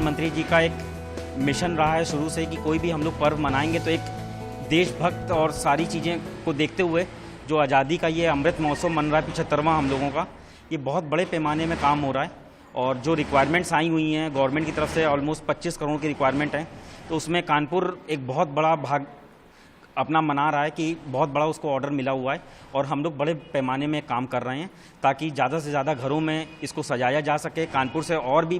प्रधानमंत्री जी का एक मिशन रहा है शुरू से कि कोई भी हम लोग पर्व मनाएंगे तो एक देशभक्त और सारी चीज़ें को देखते हुए जो आज़ादी का ये अमृत महोत्सव मन रहा है 75वां हम लोगों का, ये बहुत बड़े पैमाने में काम हो रहा है। और जो रिक्वायरमेंट्स आई हुई हैं गवर्नमेंट की तरफ से, ऑलमोस्ट 25 करोड़ की रिक्वायरमेंट है, तो उसमें कानपुर एक बहुत बड़ा भाग अपना मना रहा है कि बहुत बड़ा उसको ऑर्डर मिला हुआ है और हम लोग बड़े पैमाने में काम कर रहे हैं ताकि ज़्यादा से ज़्यादा घरों में इसको सजाया जा सके। कानपुर से और भी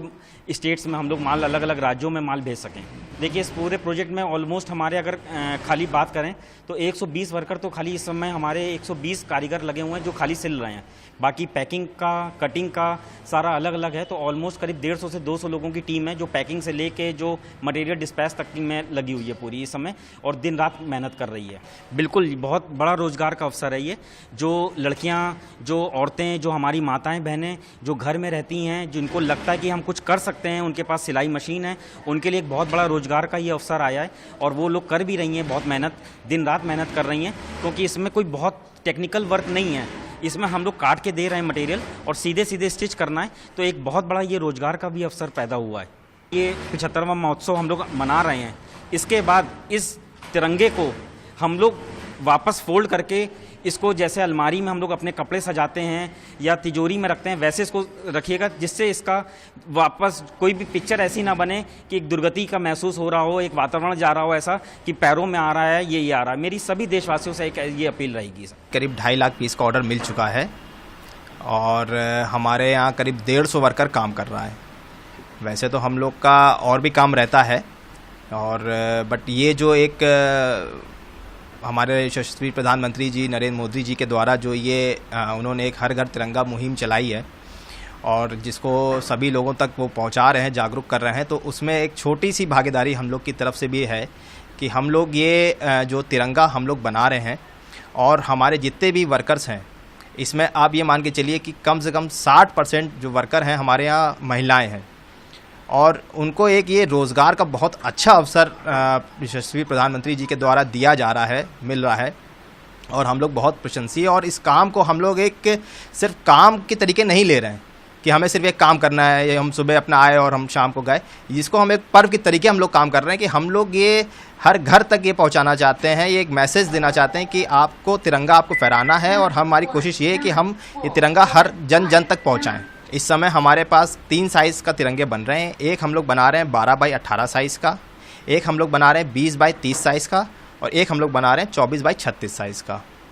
स्टेट्स में हम लोग माल, अलग अलग राज्यों में माल भेज सकें। देखिए, इस पूरे प्रोजेक्ट में ऑलमोस्ट हमारे अगर खाली बात करें तो 120 वर्कर तो खाली इस समय हमारे 120 कारीगर लगे हुए हैं जो खाली सिल रहे हैं। बाकी पैकिंग का, कटिंग का सारा अलग अलग है। तो ऑलमोस्ट करीब 150 से 200 लोगों की टीम है जो पैकिंग से लेके जो मटेरियल डिस्पैच तक में लगी हुई है पूरी इस समय, और दिन रात मेहनत कर रही है। बिल्कुल बहुत बड़ा रोजगार का अवसर है ये। जो लड़कियां, जो औरतें, जो हमारी माताएं बहनें जो घर में रहती हैं, जिनको लगता है कि हम कुछ कर सकते हैं, उनके पास सिलाई मशीन है, उनके लिए एक बहुत बड़ा रोजगार का ये अवसर आया है। और वो लोग कर भी रही हैं, बहुत मेहनत, दिन रात मेहनत कर रही हैं, क्योंकि इसमें कोई बहुत टेक्निकल वर्क नहीं है। इसमें हम लोग काट के दे रहे हैं मटेरियल और सीधे सीधे स्टिच करना है। तो एक बहुत बड़ा ये रोजगार का भी अवसर पैदा हुआ है। ये 75वां महोत्सव हम लोग मना रहे हैं। इसके बाद इस तिरंगे को हम लोग वापस फोल्ड करके इसको, जैसे अलमारी में हम लोग अपने कपड़े सजाते हैं या तिजोरी में रखते हैं, वैसे इसको रखिएगा, जिससे इसका वापस कोई भी पिक्चर ऐसी ना बने कि एक दुर्गति का महसूस हो रहा हो, एक वातावरण जा रहा हो ऐसा कि पैरों में आ रहा है, ये आ रहा है। मेरी सभी देशवासियों से ये अपील रहेगी। करीब 2.5 लाख पीस का ऑर्डर मिल चुका है और हमारे यहाँ करीब 150 वर्कर काम कर रहा है। वैसे तो हम लोग का और भी काम रहता है, और बट ये जो एक हमारे यशस्वी प्रधानमंत्री जी नरेंद्र मोदी जी के द्वारा जो ये उन्होंने एक हर घर तिरंगा मुहिम चलाई है और जिसको सभी लोगों तक वो पहुंचा रहे हैं, जागरूक कर रहे हैं, तो उसमें एक छोटी सी भागीदारी हम लोग की तरफ से भी है कि हम लोग ये जो तिरंगा हम लोग बना रहे हैं और हमारे जितने भी वर्कर्स हैं, इसमें आप ये मान के चलिए कि कम से कम 60% जो वर्कर हैं हमारे यहाँ महिलाएँ हैं, और उनको एक ये रोज़गार का बहुत अच्छा अवसर यशस्वी प्रधानमंत्री जी के द्वारा दिया जा रहा है, मिल रहा है, और हम लोग बहुत प्रशंसीय। और इस काम को हम लोग एक सिर्फ काम के तरीके नहीं ले रहे हैं कि हमें सिर्फ एक काम करना है, ये हम सुबह अपना आए और हम शाम को गए, जिसको हम एक पर्व के तरीके हम लोग काम कर रहे हैं कि हम लोग ये हर घर तक ये पहुंचाना चाहते हैं, ये एक मैसेज देना चाहते हैं कि आपको तिरंगा आपको फहराना है, और हमारी कोशिश ये है कि हम ये तिरंगा हर जन जन तक पहुँचाएँ। इस समय हमारे पास 3 साइज़ का तिरंगे बन रहे हैं। एक हम लोग बना रहे हैं 12 बाई 18 साइज़ का, एक हम लोग बना रहे हैं 20 बाई 30 साइज़ का, और एक हम लोग बना रहे हैं 24 बाई 36 साइज़ का।